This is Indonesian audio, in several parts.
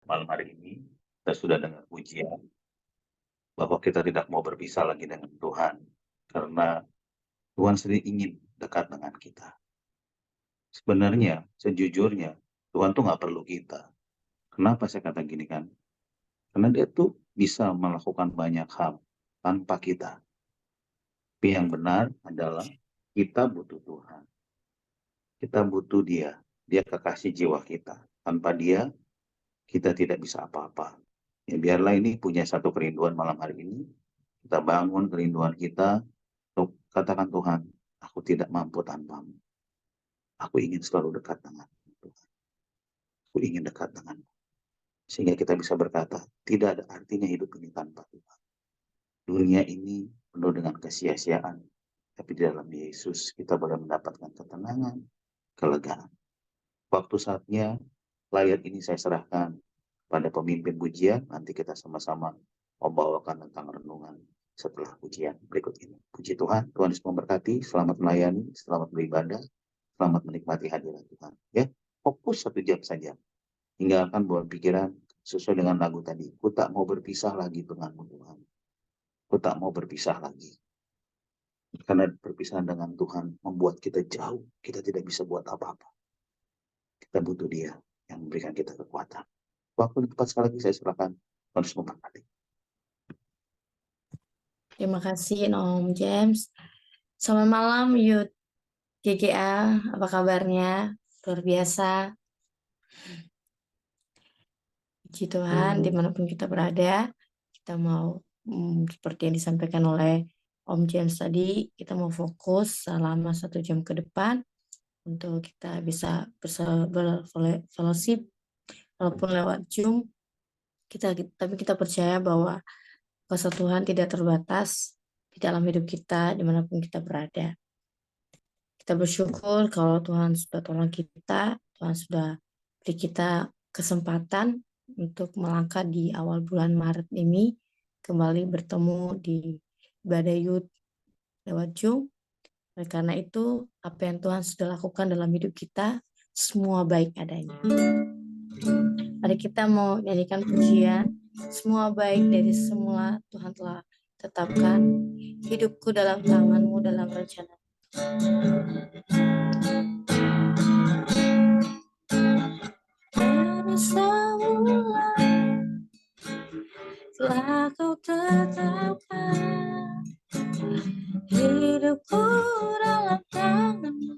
malam hari ini kita sudah dengar pujian bahwa kita tidak mau berpisah lagi dengan Tuhan karena Tuhan sendiri ingin dekat dengan kita. Sebenarnya, sejujurnya, Tuhan tuh nggak perlu kita. Kenapa saya kata gini kan? Karena dia tuh bisa melakukan banyak hal tanpa kita. Tapi yang benar adalah kita butuh Tuhan. Kita butuh dia. Dia kekasih jiwa kita. Tanpa dia, kita tidak bisa apa-apa. Ya biarlah ini punya satu kerinduan malam hari ini. Kita bangun kerinduan kita untuk katakan Tuhan, aku tidak mampu tanpamu. Aku ingin selalu dekat dengan Tuhan. Aku ingin dekat dengan sehingga kita bisa berkata, tidak ada artinya hidup ini tanpa Tuhan. Dunia ini penuh dengan kesia-siaan. Tapi di dalam Yesus kita boleh mendapatkan ketenangan, kelegaan. Waktu saatnya, layar ini saya serahkan pada pemimpin pujian. Nanti kita sama-sama membawakan tentang renungan setelah pujian berikut ini. Puji Tuhan, Tuhan Yesus memberkati, selamat melayani, selamat beribadah, selamat menikmati hadirat Tuhan. Ya, fokus 1 jam saja. Tinggalkan buat pikiran sesuai dengan lagu tadi. Ku tak mau berpisah lagi denganmu Tuhan. Ku tak mau berpisah lagi. Karena perpisahan dengan Tuhan membuat kita jauh. Kita tidak bisa buat apa-apa. Kita butuh dia yang memberikan kita kekuatan. Waktu tepat sekali lagi saya serahkan. Tuhan Yesus memberkati. Terima kasih Om James. Selamat malam Youth GGA, apa kabarnya? Luar biasa. Puji Tuhan, dimanapun kita berada, kita mau seperti yang disampaikan oleh Om James tadi, kita mau fokus selama 1 jam ke depan untuk kita bisa berfellowship walaupun lewat Zoom. Tapi kita percaya bahwa kuasa Tuhan tidak terbatas di dalam hidup kita dimanapun kita berada. Kita bersyukur kalau Tuhan sudah tolong kita, Tuhan sudah beri kita kesempatan untuk melangkah di awal bulan Maret ini, kembali bertemu di ibadah Youth lewat Zoom. Oleh karena itu, apa yang Tuhan sudah lakukan dalam hidup kita, semua baik adanya. Mari kita mau nyanyikan pujian, semua baik dari semula Tuhan telah tetapkan, hidupku dalam tangan-Mu dalam rencana. Dari semula telah Kau tetapkan, hidupku dalam tangan-Mu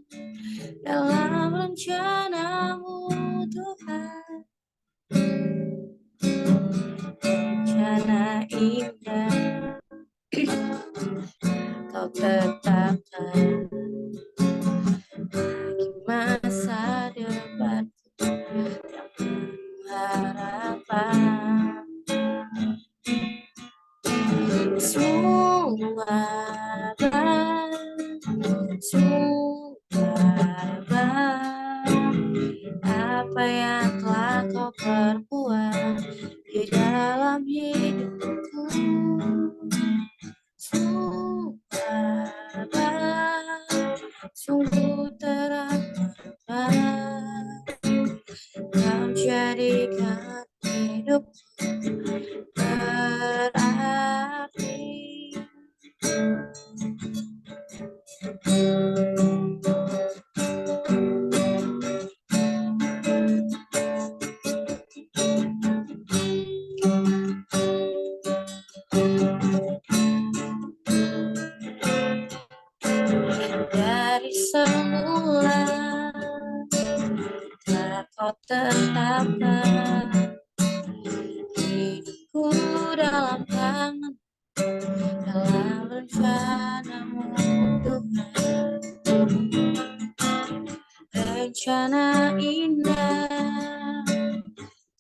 dalam rencana-Mu Tuhan. Rencana indah Kau tetapkan bagi masa depan yang penuh harapan. Semua baik apa yang telah Kau perbuat di dalam hidupku. Sungguh terang Kau jadikan hidup berarti. Dari semula telah Kau tetapkan, hidupku dalam tangan, dalam rencana-Mu Tuhan. Rencana indah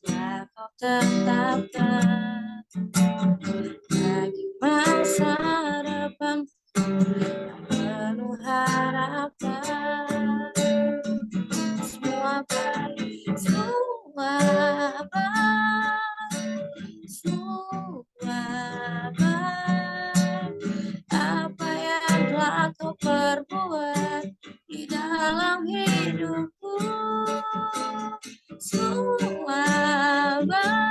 telah Kau tetapkan bagi masa depan yang penuh harapan. Semua baik, semua baik apa yang telah Kau perbuat di dalam hidupku. Semua baik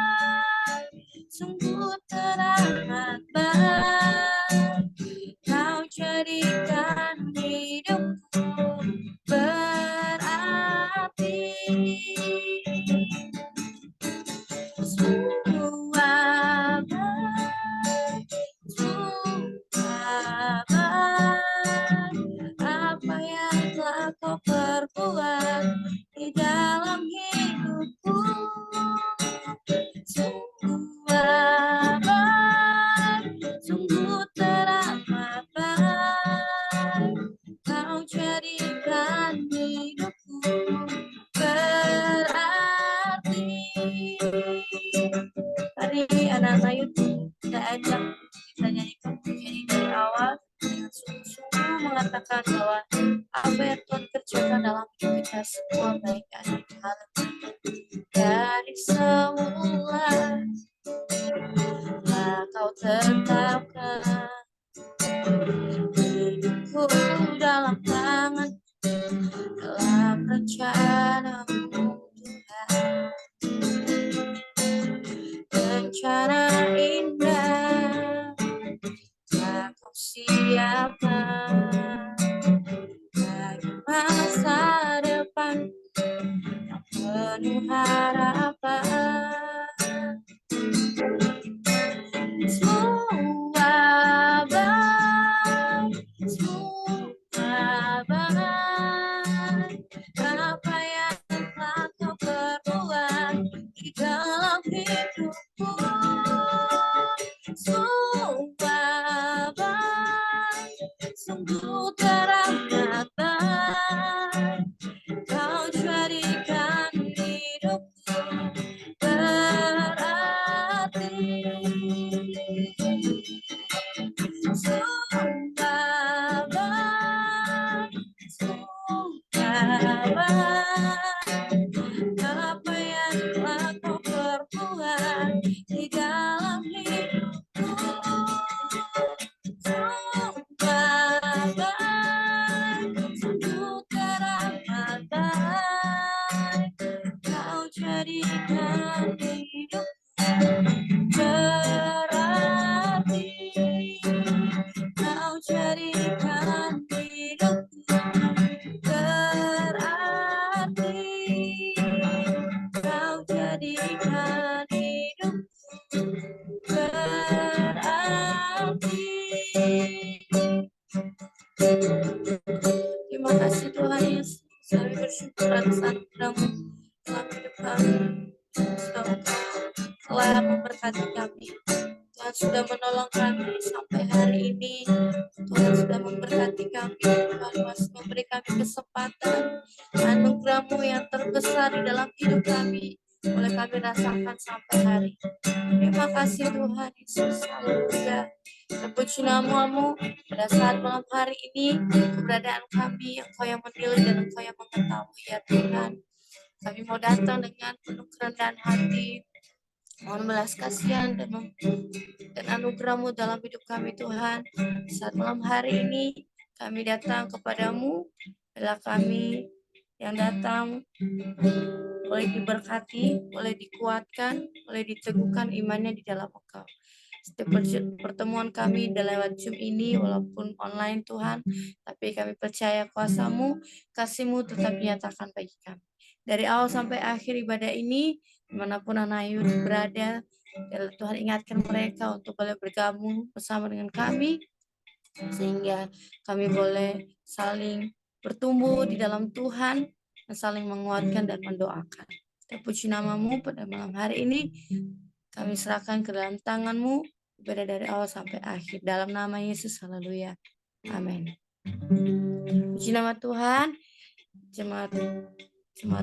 Sungguh abad, sungguh abad, apa yang telah kau perbuat di dalam hidupku. Sungguh abad, sungguh teramat kau jadikan hidupku berarti. Hari anak-anak YouTube kita ajak kita nyanyikan pujian ini dari awal dengan sungguh-sungguh mengatakan bahwa apa yang Tuhan kerjakan dalam hidup kita semua baik dan dari semula telah kau tetapkan hidupku dalam tangan dalam rencana-Mu Tuhan. Rencana indah telah kau siapkan bagi masa depan yang penuh harapan. Sungguh abad, sungguh abad, apa yang telah kau perbuat di dalam hidupku. Sungguh abad, sungguh teramat kau jadikan hidupku berarti. Sungguh abad, sungguh abad, apa yang telah kau perbuat di dalam hidupku. Sungguh abad, sungguh teramat kau jadikan hidupku berarti. Kau jadikan hidupku berarti. Kau jadikan hidupku berarti. Terima kasih Tuhan Yesus. Kami bersyukur atas anugerah-Mu dalam hidup kami. Telah memberkati kami. Tuhan sudah menolong kami sampai hari ini. Tuhan sudah memberkati kami. Tuhan masih memberi kami kesempatan. Anugerah-Mu yang terbesar di dalam hidup kami boleh kami rasakan sampai hari. Terima kasih Tuhan Yesus. Haleluya. Terpuji nama-Mu pada saat malam hari ini, keberadaan kami Engkau yang menilai dan Engkau yang mengetahui ya Tuhan. Kami mau datang dengan penuh kerendahan hati, mohon belas kasihan dan anugerah-Mu dalam hidup kami Tuhan. Saat malam hari ini kami datang kepadamu, bila kami yang datang boleh diberkati, boleh dikuatkan, boleh diteguhkan imannya di dalam Engkau. Setiap pertemuan kami lewat Zoom ini walaupun online Tuhan, tapi kami percaya kuasa-Mu, kasih-Mu tetap dinyatakan bagi kami. Dari awal sampai akhir ibadah ini, dimanapun anak Ayud berada, Tuhan ingatkan mereka untuk boleh bergabung bersama dengan kami, sehingga kami boleh saling bertumbuh di dalam Tuhan, dan saling menguatkan dan mendoakan. Terpuji nama-Mu pada malam hari ini, kami serahkan ke dalam tangan-Mu, ibadah dari awal sampai akhir. Dalam nama Yesus, haleluya. Amin. Puji nama Tuhan, jemaat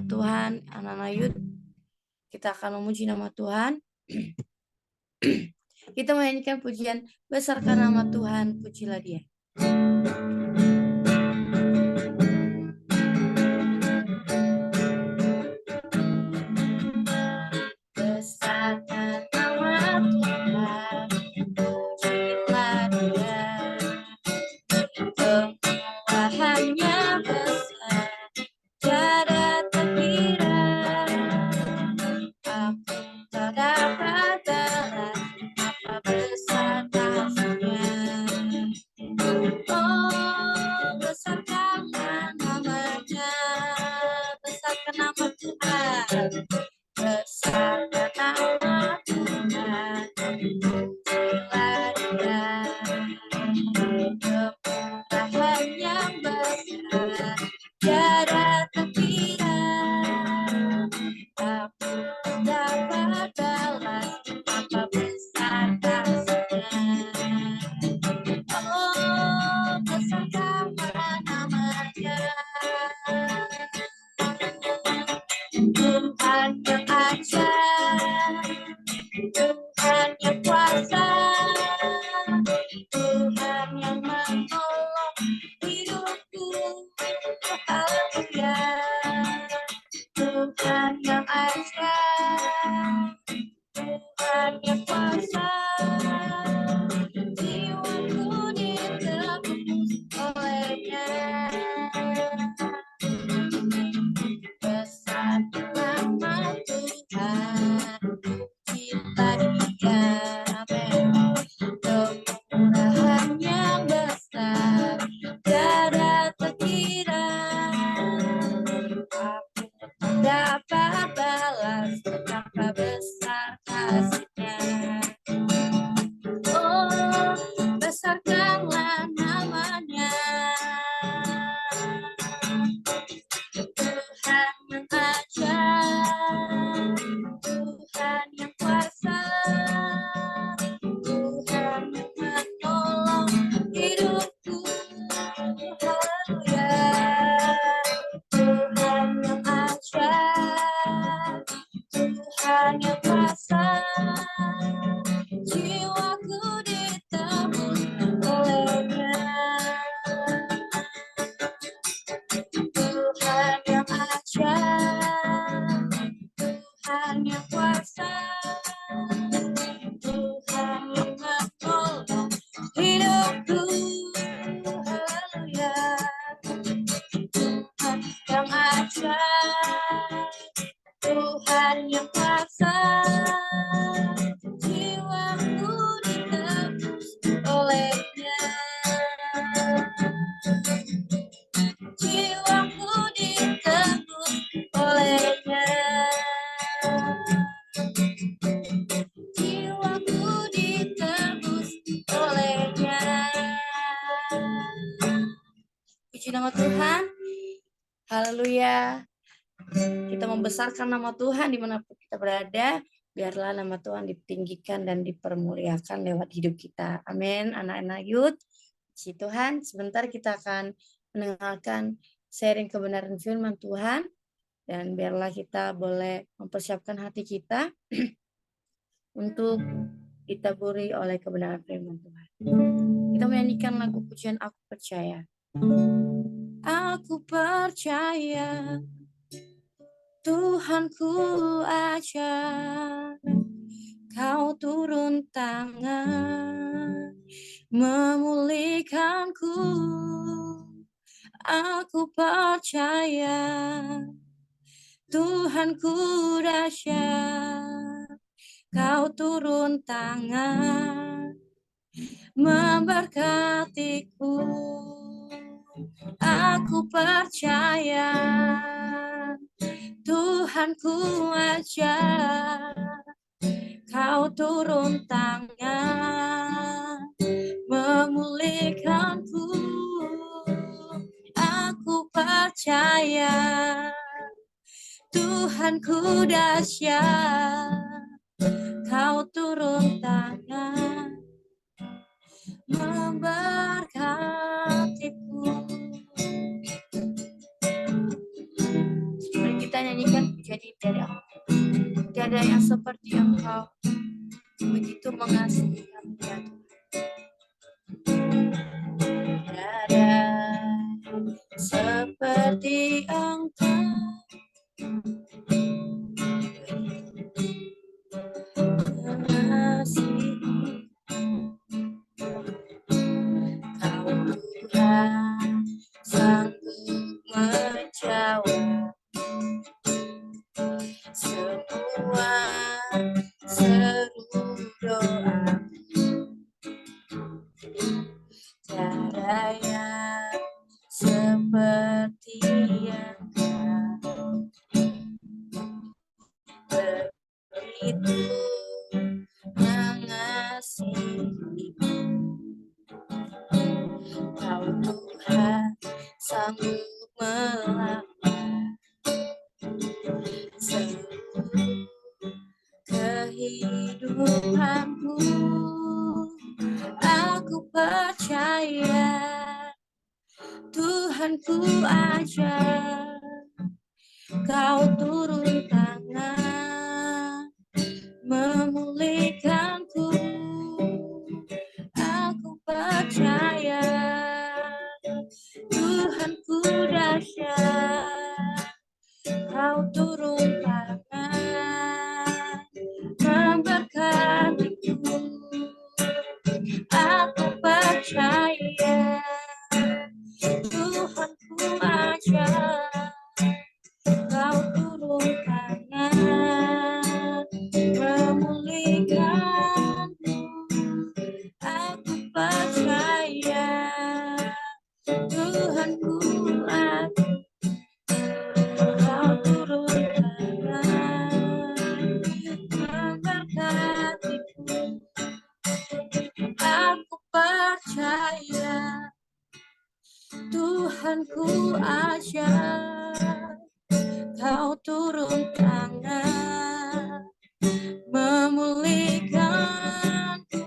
Tuhan, anak-anak Ayud, kita akan memuji nama Tuhan. Kita menyanyikan pujian besarkan nama Tuhan, pujilah Dia. Besarkan nama Tuhan, pujilah Dia. Kemurahannya besar, tiada terkira. Aku tak dapat balas apa besar kasih-Nya. Oh, kasih-Nya. Oh, besarkanlah nama-Nya, Tuhan yang ajaib, Tuhan yang kuasa, Tuhan yang menolong hidupku. Haleluya. Tuhan yang ajaib, Tuhan yang kuasa, jiwaku ditebus oleh-Nya. Tuhan yang ajaib, Tuhan yang kuasa, Tuhan yang menolong hidupku. Haleluya. Tuhan yang ajaib, Tuhan yang kuasa, jiwaku ditebus oleh-Nya. Jiwaku ditebus oleh-Nya. Jiwaku ditebus oleh-Nya. Puji nama Tuhan. Haleluya. Kita membesarkan nama Tuhan dimanapun kita berada. Biarlah nama Tuhan ditinggikan dan dipermuliakan lewat hidup kita. Amin. Anak-anak Youth, puji Tuhan. Sebentar kita akan mendengarkan sharing kebenaran firman Tuhan. Dan biarlah kita boleh mempersiapkan hati kita untuk ditaburi oleh kebenaran firman Tuhan. Kita menyanyikan lagu pujian Aku Percaya. Aku percaya Tuhanku ajaib, Kau turun tangan memulihkanku. Aku percaya Tuhanku dahsyat, Kau turun tangan memberkatiku. Aku percaya Tuhanku ajaib, Kau turun tangan memulihkanku. Aku percaya Tuhanku dahsyat, Kau turun tangan memberkatiku. Mari kita nyanyikan jadi tiada yang seperti Engkau, begitu mengasihi kami ya Tuhan. Tiada seperti Engkau, mengasihi Kau Tuhan sanggup menjawab semua seru doa. Tiada yang seperti Engkau, begitu mengasihi Kau Tuhan sanggup melawat seluruh kehidupanku. Aku percaya Tuhanku ajaib, Kau turun tangan memulihkanku. Aku percaya Tuhanku dahsyat, Kau turun tangan memberkatiku. Aku percaya Tuhanku ajaib, Kau turun tangan memulihkan. memberkatiku. Aku percaya Tuhanku aja, Kau turun tangan memulihkanku.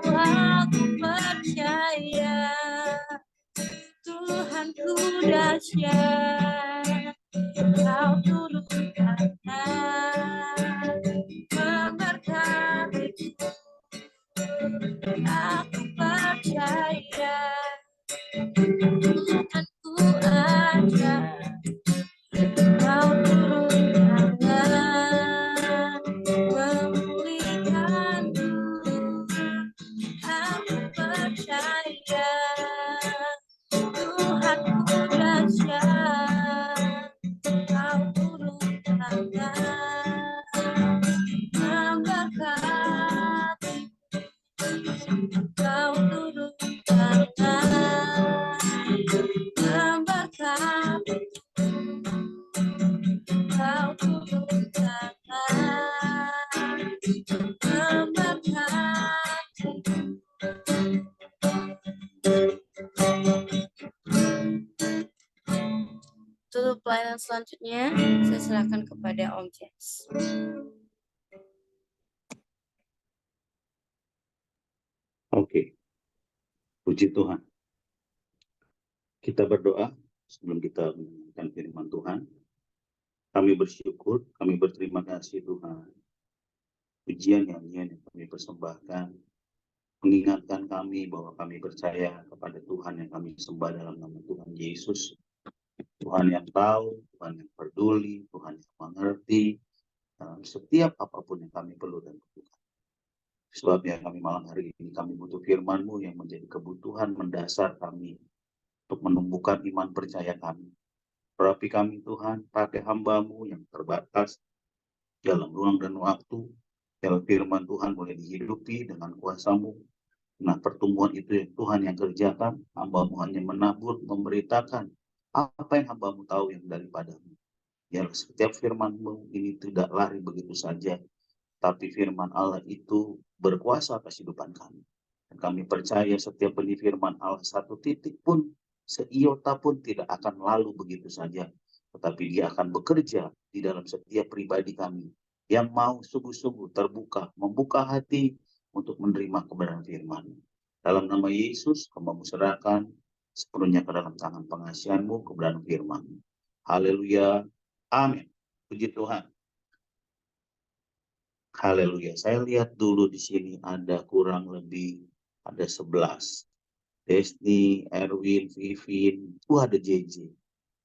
Aku percaya Tuhanku dahsyat, Kau turun tangan memberkatiku. Aku percaya Tuhanku aja, Kau turun tangan memulihkanku. Aku percaya Tuhanku dahsyat, Kau turun tangan memberkati. Kau turun tangan memberkati. Kau turun tangan memberkati. Untuk pelayanan selanjutnya, saya serahkan kepada Om James. Oke, puji Tuhan. Kita berdoa sebelum kita mendengarkan firman Tuhan. Kami bersyukur, kami berterima kasih Tuhan. Pujian nyanyian yang kami persembahkan mengingatkan kami bahwa kami percaya kepada Tuhan yang kami sembah dalam nama Tuhan Yesus. Tuhan yang tahu, Tuhan yang peduli, Tuhan yang mengerti dalam setiap apapun yang kami perlu dan butuhkan. Sebabnya kami malam hari ini kami butuh firman-Mu yang menjadi kebutuhan mendasar kami untuk menumbuhkan iman percaya kami. Berapi kami Tuhan, pakai hamba-Mu yang terbatas dalam ruang dan waktu, dalam firman Tuhan boleh dihidupi dengan kuasa-Mu. Nah, pertumbuhan itu yang Tuhan yang kerjakan, hamba-Mu hanya menabur, memberitakan apa yang hamba-Mu tahu yang daripada-Mu. Ya, setiap firman-Mu ini tidak lari begitu saja, tapi firman Allah itu berkuasa atas kehidupan kami. Dan kami percaya setiap benih firman Allah satu titik pun, seiota pun tidak akan lalu begitu saja, tetapi dia akan bekerja di dalam setiap pribadi kami yang mau sungguh-sungguh terbuka, membuka hati untuk menerima kebenaran firman. Dalam nama Yesus, kami serahkan sepenuhnya ke dalam tangan pengasihan-Mu, kebenaran firman. Haleluya. Amin. Puji Tuhan. Haleluya. Saya lihat dulu di sini ada kurang lebih ada 11. Desni, Erwin, Vivin, ada JJ,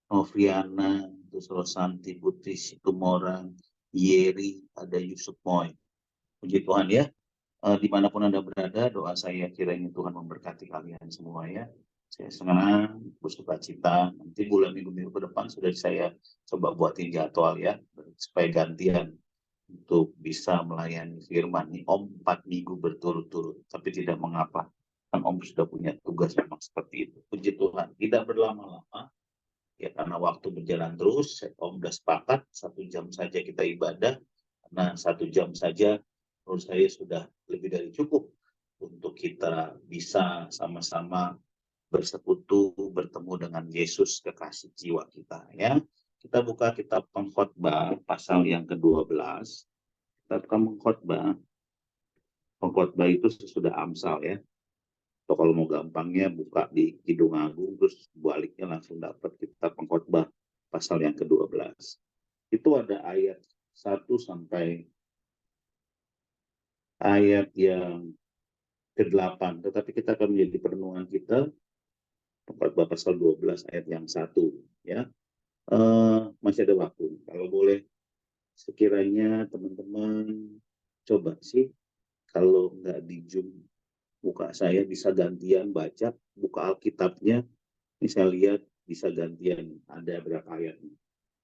Noviana, terus Rosanti, Putri, Situmorang, Yeri, ada Yusuf Moy. Puji Tuhan ya. Dimanapun Anda berada, doa saya kiranya Tuhan memberkati kalian semua ya. Saya senang, bersuka cita. Nanti bulan minggu-minggu ke depan sudah saya coba buatin jadwal ya, supaya gantian untuk bisa melayani firman. Nih Om 4 minggu berturut-turut, tapi tidak mengapa. Kan Om sudah punya tugas memang seperti itu. Puji Tuhan, tidak berlama-lama. Ya karena waktu berjalan terus, Om sudah sepakat 1 jam saja kita ibadah. Nah 1 jam saja menurut saya sudah lebih dari cukup untuk kita bisa sama-sama bersekutu, bertemu dengan Yesus kekasih jiwa kita ya. Kita buka kitab Pengkhotbah pasal yang ke-12. Kita buka Pengkhotbah itu sesudah Amsal ya. Atau kalau mau gampangnya buka di Kidung Agung, terus baliknya langsung dapat kitab Pengkhotbah pasal yang ke-12. Itu ada ayat 1 sampai ayat yang ke-8. Tetapi kita akan menjadi perenungan kita Pengkhotbah pasal 12 ayat yang 1 ya. Masih ada waktu. Kalau boleh sekiranya teman-teman coba sih kalau nggak di Zoom buka saya bisa gantian baca, buka Alkitabnya, ini saya lihat bisa gantian ada berapa ayat?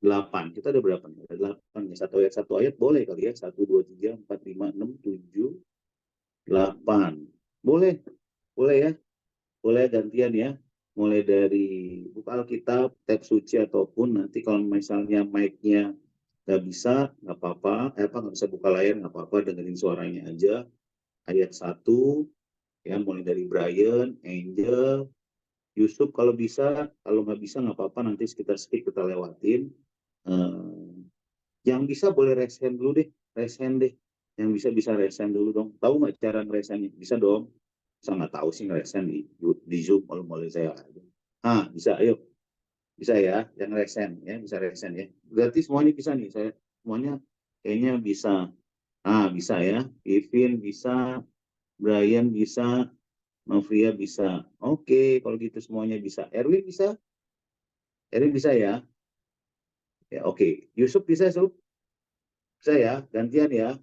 8. Kita ada berapa nih? Ada 8. Satu ayat boleh kali ya. 1, 2, 3, 4, 5, 6, 7, 8. Boleh ya. Boleh gantian ya. Mulai dari buka Alkitab, teks suci ataupun nanti kalau misalnya mic-nya nggak bisa, nggak apa-apa. Nggak bisa buka layar, nggak apa-apa, dengerin suaranya aja. Ayat 1, ya, mulai dari Brian, Angel, Yusuf kalau bisa, kalau nggak bisa nggak apa-apa, nanti sekitar skip kita lewatin. Yang bisa boleh raise hand dulu deh, raise hand deh. Yang bisa raise hand dulu dong. Tahu nggak cara nge-raise hand? Bisa dong. Saya nggak tahu sih nge-raise hand di Zoom, kalau boleh saya. Bisa, ayo. Bisa ya, yang raise hand ya, bisa raise hand ya. Berarti semuanya bisa nih, saya semuanya kayaknya bisa. Bisa ya. Ivin bisa, Brian bisa, Novia bisa. Oke, kalau gitu semuanya bisa. Erwin bisa? Erwin bisa ya? Ya, oke. Yusuf bisa, Yusuf? Bisa ya? Gantian ya?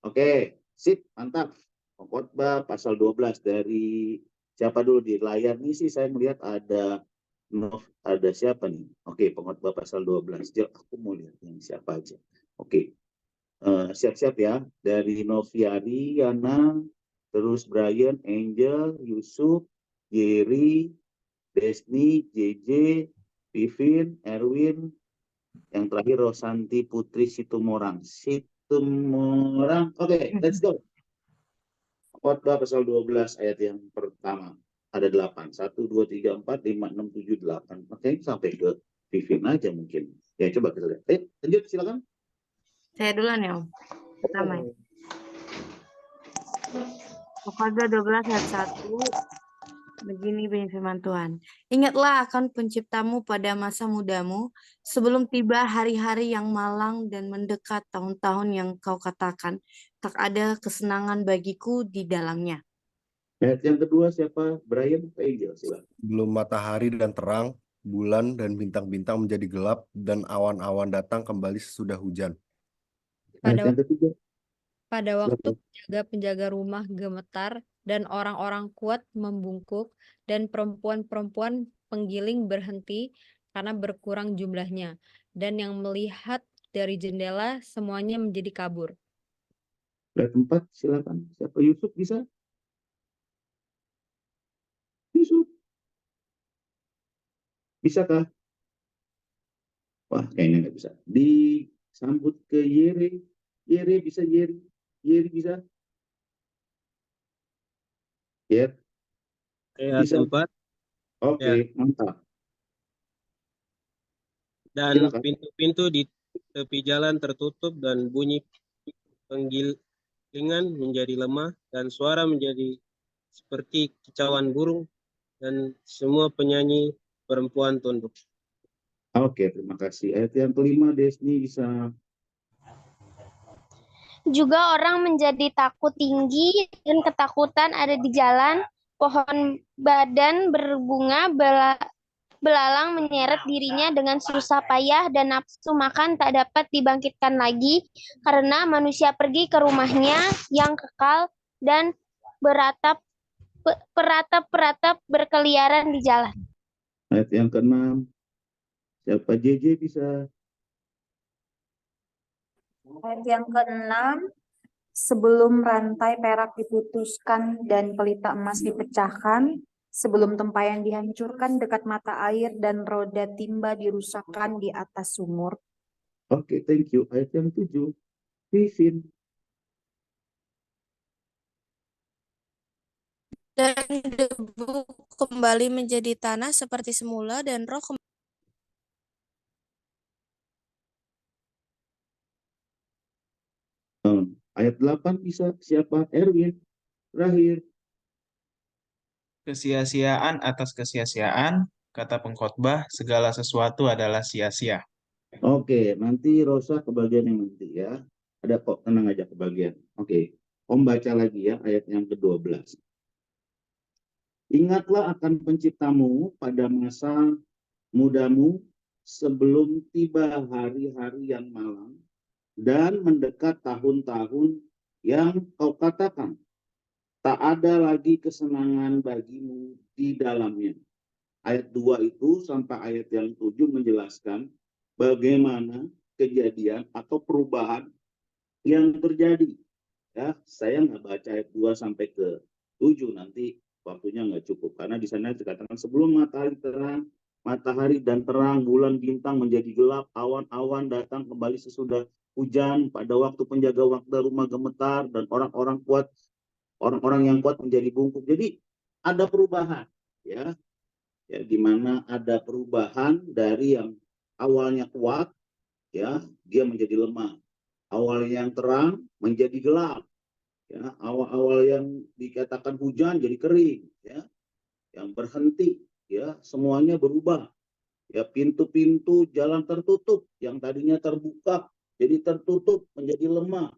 Oke, sip, mantap. Khotbah pasal 12 dari siapa dulu di layar nih sih saya melihat ada siapa nih? Oke, pengkhotbah pasal 12. Aku mau lihat yang siapa aja. Oke. Siap-siap ya. Dari Noviari, Yana, terus Brian, Angel, Yusuf, Jerry, Desni, JJ, Vivin, Erwin, yang terakhir Rosanti Putri Situmorang. Oke, let's go. Khotbah pasal 12 ayat yang pertama. Ada 8. 1, 2, 3, 4, 5, 6, 7, 8. Oke, sampai ke Vivin aja mungkin. Ya, coba kita lihat. Lanjut, silakan. Saya duluan ya, Om. Pertama. Khotbah 12 ayat 1. Begini bunyi firman Tuhan. Ingatlah akan penciptamu pada masa mudamu, sebelum tiba hari-hari yang malang dan mendekat tahun-tahun yang kau katakan, tak ada kesenangan bagiku di dalamnya. Ayat yang kedua siapa? Brian atau Angel? Silakan. Belum matahari dan terang, bulan dan bintang-bintang menjadi gelap, dan awan-awan datang kembali sesudah hujan. Ayat yang ketiga. Pada waktu penjaga-penjaga rumah gemetar dan orang-orang kuat membungkuk dan perempuan-perempuan penggiling berhenti karena berkurang jumlahnya, dan yang melihat dari jendela semuanya menjadi kabur. Ayat 4, silakan. Siapa? Yusuf bisa? Yusuf. Bisakah? Wah, kayaknya nggak bisa. Disambut ke Yere. Yere bisa, Yere. Yere bisa? Ya, Ayat bisa. 4. Oke, Ya. mantap. Dan Silakan. pintu-pintu di tepi jalan tertutup dan bunyi penggilingan menjadi lemah dan suara menjadi seperti kicauan burung dan semua penyanyi perempuan tunduk. Oke, terima kasih. Ayat yang kelima, Desni bisa. Juga orang menjadi takut tinggi dan ketakutan ada di jalan, pohon badan berbunga belalang menyeret dirinya dengan susah payah dan nafsu makan tak dapat dibangkitkan lagi karena manusia pergi ke rumahnya yang kekal dan peratap-peratap berkeliaran di jalan. Ayat yang keenam, siapa? JJ bisa. Ayat yang ke-6, sebelum rantai perak diputuskan dan pelita emas dipecahkan, sebelum tempayan dihancurkan dekat mata air dan roda timba dirusakkan di atas sumur. Oke, thank you. Ayat yang 7, Vivin. Dan debu kembali menjadi tanah seperti semula, dan roh Ayat 8 bisa. Siapa? Erwin. Terakhir. Kesia-siaan atas kesia-siaan, kata pengkhotbah, segala sesuatu adalah sia-sia. Oke, nanti Rosa kebagian yang nanti ya. Ada kok, tenang aja kebagian. Oke, Om baca lagi ya ayat yang ke-12. Ingatlah akan penciptamu pada masa mudamu sebelum tiba hari-hari yang malang dan mendekat tahun-tahun yang kau katakan, tak ada lagi kesenangan bagimu di dalamnya. Ayat 2 itu sampai ayat yang 7 menjelaskan bagaimana kejadian atau perubahan yang terjadi. Ya, saya nggak baca ayat 2 sampai ke 7, nanti waktunya nggak cukup. Karena di sana dikatakan sebelum matahari terang, matahari dan terang, bulan bintang menjadi gelap, awan-awan datang kembali sesudah hujan, pada waktu penjaga waktu rumah gemetar, dan orang-orang yang kuat menjadi bungkuk. Jadi ada perubahan, ya, di mana ada perubahan dari yang awalnya kuat, ya, dia menjadi lemah. Awalnya yang terang menjadi gelap, ya. Awal-awal yang dikatakan hujan jadi kering, ya, yang berhenti, ya, semuanya berubah. Ya, pintu-pintu jalan tertutup yang tadinya terbuka jadi tertutup menjadi lemah.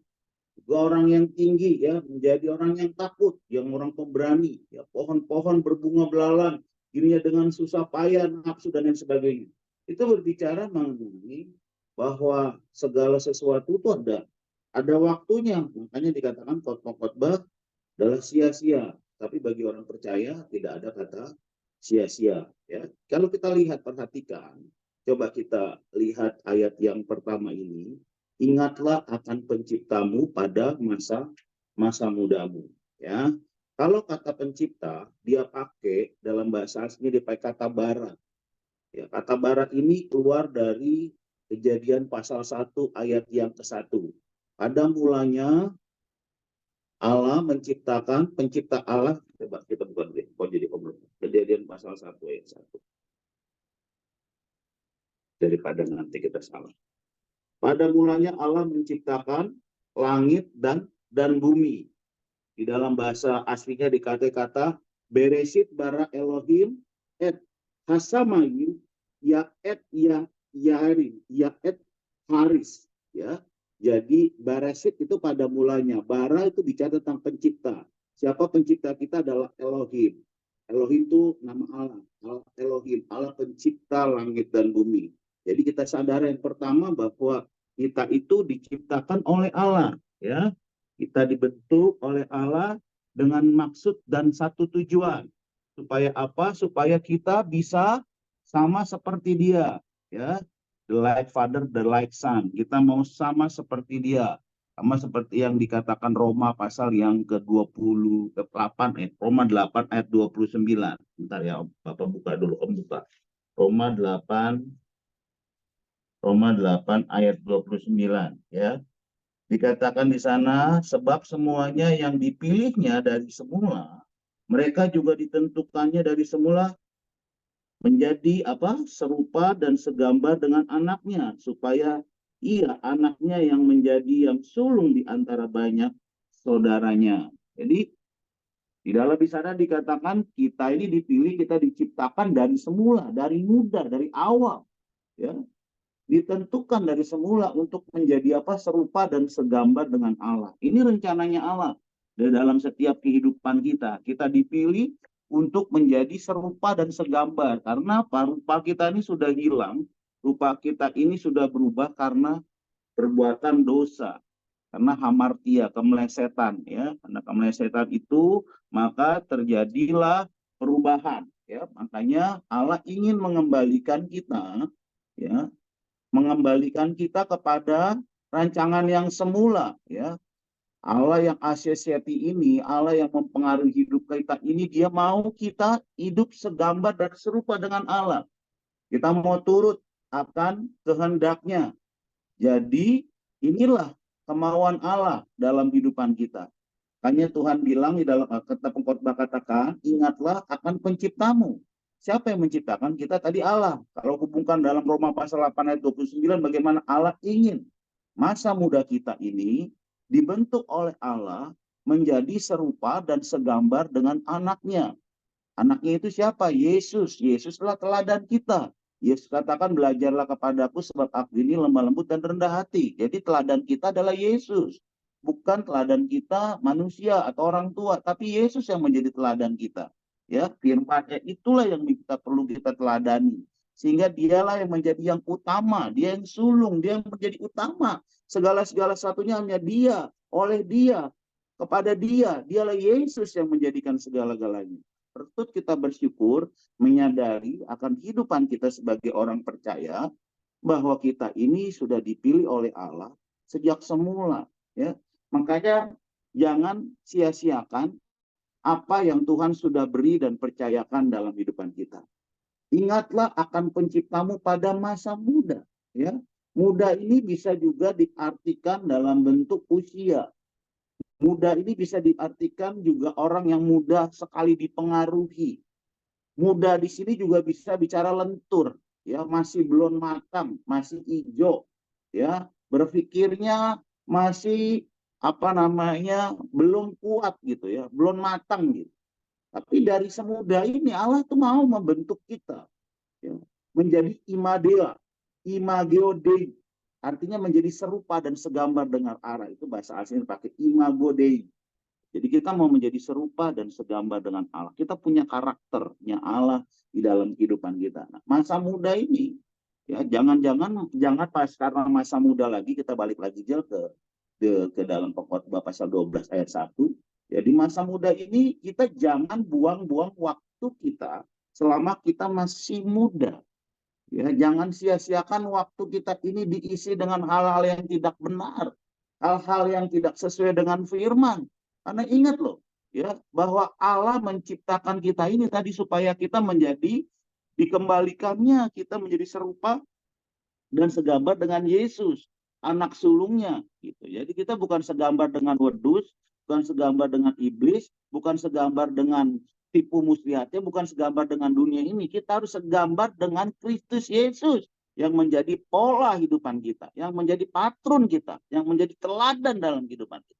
Juga orang yang tinggi, ya, menjadi orang yang takut, yang orang pemberani, ya, pohon-pohon berbunga belalang dirinya dengan susah payah, nafsu dan lain sebagainya. Itu berbicara mengenai bahwa segala sesuatu itu ada waktunya. Makanya dikatakan khotbah adalah sia-sia, tapi bagi orang percaya tidak ada kata sia-sia, ya. Kalau kita lihat, perhatikan, coba kita lihat ayat yang pertama ini. Ingatlah akan penciptamu pada masa mudamu, ya. Kalau kata pencipta dia pakai dalam bahasa aslinya, dia pakai kata bara, ya. Kata bara ini keluar dari Kejadian pasal 1 ayat yang ke-1. Pada mulanya Allah menciptakan, pencipta Allah, coba kita buka dulu, kok jadi omong. Kejadian pasal 1 ayat 1. Daripada nanti kita salah. Pada mulanya Allah menciptakan langit dan bumi. Di dalam bahasa aslinya dikata Bereshit bara Elohim et hasamayim ya et ya yarim ya et haris, ya. Jadi Bereshit itu pada mulanya. Bara itu bicara tentang pencipta. Siapa pencipta kita adalah Elohim. Elohim itu nama Allah. Elohim, Allah pencipta langit dan bumi. Jadi kita sadar yang pertama bahwa kita itu diciptakan oleh Allah, ya. Kita dibentuk oleh Allah dengan maksud dan satu tujuan. Supaya apa? Supaya kita bisa sama seperti dia, ya. The like father, the like son. Kita mau sama seperti dia. Sama seperti yang dikatakan Roma pasal yang ke-28 Roma 8 ayat 29. Bentar ya, Bapak buka dulu, Om buka. Roma 8 ayat 29, ya. Dikatakan di sana, sebab semuanya yang dipilihnya dari semula, mereka juga ditentukannya dari semula menjadi serupa dan segambar dengan anaknya, supaya ia anaknya yang menjadi yang sulung di antara banyak saudaranya. Jadi di dalam di sana dikatakan kita ini dipilih, kita diciptakan dari semula, dari muda, dari awal, ya. Ditentukan dari semula untuk menjadi serupa dan segambar dengan Allah. Ini rencananya Allah di dalam setiap kehidupan kita. Kita dipilih untuk menjadi serupa dan segambar. Karena rupa kita ini sudah hilang, rupa kita ini sudah berubah karena perbuatan dosa, karena hamartia, kemelesetan, ya. Karena kemelesetan itu maka terjadilah perubahan, ya. Makanya Allah ingin mengembalikan kita, ya, mengembalikan kita kepada rancangan yang semula, ya. Allah yang asesiati ini, Allah yang mempengaruhi hidup kita ini, dia mau kita hidup segambar dan serupa dengan Allah. Kita mau turut akan kehendaknya. Jadi inilah kemauan Allah dalam kehidupan kita. Makanya Tuhan bilang di dalam pengkhotbah katakan, ingatlah akan penciptamu. Siapa yang menciptakan kita? Tadi Allah. Kalau hubungkan dalam Roma pasal 8 ayat 29, bagaimana Allah ingin masa muda kita ini dibentuk oleh Allah menjadi serupa dan segambar dengan anaknya. Anaknya itu siapa? Yesus. Yesuslah teladan kita. Yesus katakan, belajarlah kepadaku sebab aku ini lemah lembut dan rendah hati. Jadi teladan kita adalah Yesus. Bukan teladan kita manusia atau orang tua, tapi Yesus yang menjadi teladan kita. Ya, firman-Nya itulah yang perlu kita teladani. Sehingga dialah yang menjadi yang utama, dia yang sulung, dia yang menjadi utama. Segala satunya hanya dia, oleh dia, kepada dia. Dialah Yesus yang menjadikan segala-galanya. Pertut kita bersyukur, menyadari akan kehidupan kita sebagai orang percaya, bahwa kita ini sudah dipilih oleh Allah sejak semula. Ya. Makanya jangan sia-siakan apa yang Tuhan sudah beri dan percayakan dalam kehidupan kita. Ingatlah akan penciptamu pada masa muda. Ya, muda ini bisa juga diartikan dalam bentuk usia. Muda ini bisa diartikan juga orang yang mudah sekali dipengaruhi. Muda di sini juga bisa bicara lentur, ya, masih belum matang, masih hijau, ya, berpikirnya masih belum kuat gitu ya, belum matang gitu. Tapi dari semudah ini Allah tuh mau membentuk kita, ya, menjadi imageo Dei, artinya menjadi serupa dan segambar dengan Allah. Itu bahasa aslinya pakai imago Dei. Jadi kita mau menjadi serupa dan segambar dengan Allah. Kita punya karakternya Allah di dalam kehidupan kita. Nah, masa muda ini, ya, jangan pas karena masa muda lagi kita balik lagi ke dalam Pengkhotbah pasal 12 ayat 1. Jadi masa muda ini kita jangan buang-buang waktu kita selama kita masih muda. Ya, jangan sia-siakan waktu kita ini diisi dengan hal-hal yang tidak benar, hal-hal yang tidak sesuai dengan firman. Karena ingat loh, ya, bahwa Allah menciptakan kita ini tadi supaya kita dikembalikannya, kita menjadi serupa dan segambar dengan Yesus, anak sulungnya. Gitu. Jadi kita bukan segambar dengan wedus, bukan segambar dengan iblis, bukan segambar dengan tipu muslihatnya, bukan segambar dengan dunia ini. Kita harus segambar dengan Kristus Yesus yang menjadi pola kehidupan kita, yang menjadi patron kita, yang menjadi teladan dalam kehidupan kita.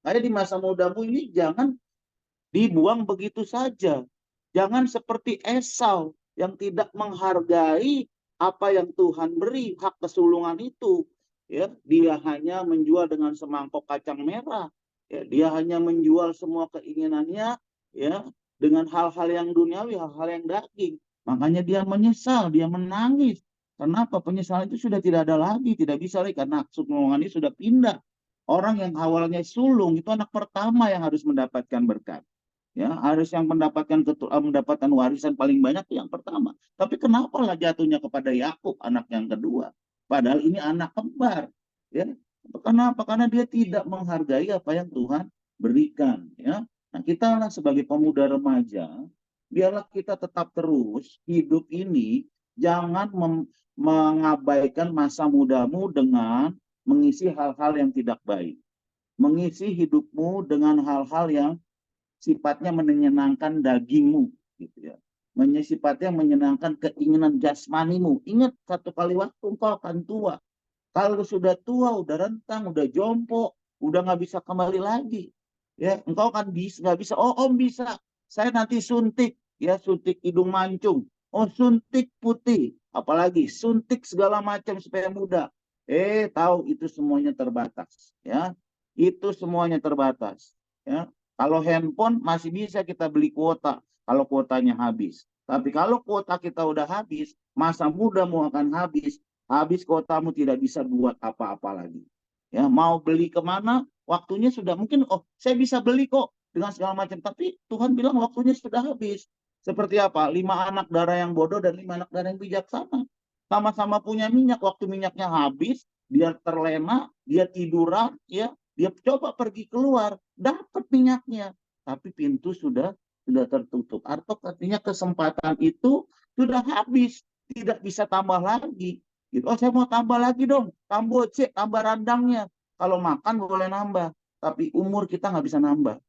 Kayak di masa mudamu ini jangan dibuang begitu saja. Jangan seperti Esau yang tidak menghargai apa yang Tuhan beri, hak kesulungan itu. Ya, dia hanya menjual dengan semangkok kacang merah. Ya, dia hanya menjual semua keinginannya, ya, dengan hal-hal yang duniawi, hal-hal yang daging. Makanya dia menyesal, dia menangis. Kenapa? Penyesalan itu sudah tidak ada lagi, tidak bisa lagi karena hak kesulungan ini sudah pindah. Orang yang awalnya sulung itu anak pertama yang harus mendapatkan berkat. Ya, harus yang mendapatkan warisan paling banyak yang pertama. Tapi kenapa lah jatuhnya kepada Yakub, anak yang kedua? Padahal ini anak kembar. Ya, kenapa? Karena dia tidak menghargai apa yang Tuhan berikan. Ya, nah kita lah sebagai pemuda remaja, biarlah kita tetap terus hidup ini, jangan mengabaikan masa mudamu dengan mengisi hal-hal yang tidak baik. Mengisi hidupmu dengan hal-hal yang sifatnya menyenangkan dagingmu, gitu ya. Sifatnya menyenangkan keinginan jasmanimu. Ingat, satu kali waktu engkau akan tua. Kalau sudah tua, udah rentang, udah jompo, udah nggak bisa kembali lagi. Ya, engkau kan nggak bisa. Oh, om bisa. Saya nanti suntik, ya, suntik hidung mancung. Oh, suntik putih. Apalagi suntik segala macam supaya muda. Tahu itu semuanya terbatas, ya. Itu semuanya terbatas, ya. Kalau handphone masih bisa kita beli kuota kalau kuotanya habis. Tapi kalau kuota kita udah habis, masa mudamu akan habis kuotamu tidak bisa buat apa-apa lagi. Ya, mau beli kemana? Waktunya sudah mungkin, saya bisa beli kok dengan segala macam. Tapi Tuhan bilang waktunya sudah habis. Seperti apa? 5 anak darah yang bodoh dan 5 anak darah yang bijaksana. Sama-sama punya minyak, waktu minyaknya habis, dia terlena, dia tiduran, ya, dia coba pergi keluar, dapat minyaknya, tapi pintu sudah tertutup. Artinya kesempatan itu sudah habis, tidak bisa tambah lagi. Gitu. Oh, saya mau tambah lagi dong, tambah randangnya. Kalau makan boleh nambah, tapi umur kita nggak bisa nambah,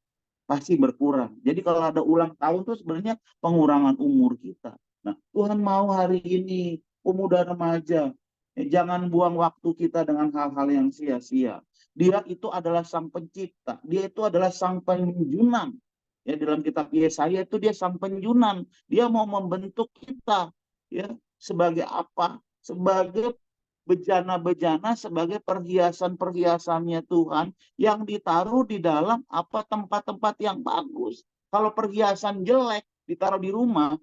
pasti berkurang. Jadi kalau ada ulang tahun itu sebenarnya pengurangan umur kita. Nah, Tuhan mau hari ini pemuda remaja, jangan buang waktu kita dengan hal-hal yang sia-sia. Dia itu adalah sang pencipta, dia itu adalah sang penjunan. Ya, dalam kitab Yesaya itu dia sang penjunan. Dia mau membentuk kita, ya, sebagai apa? Sebagai bejana-bejana, sebagai perhiasan-perhiasannya Tuhan yang ditaruh di dalam tempat-tempat yang bagus. Kalau perhiasan jelek ditaruh di rumah,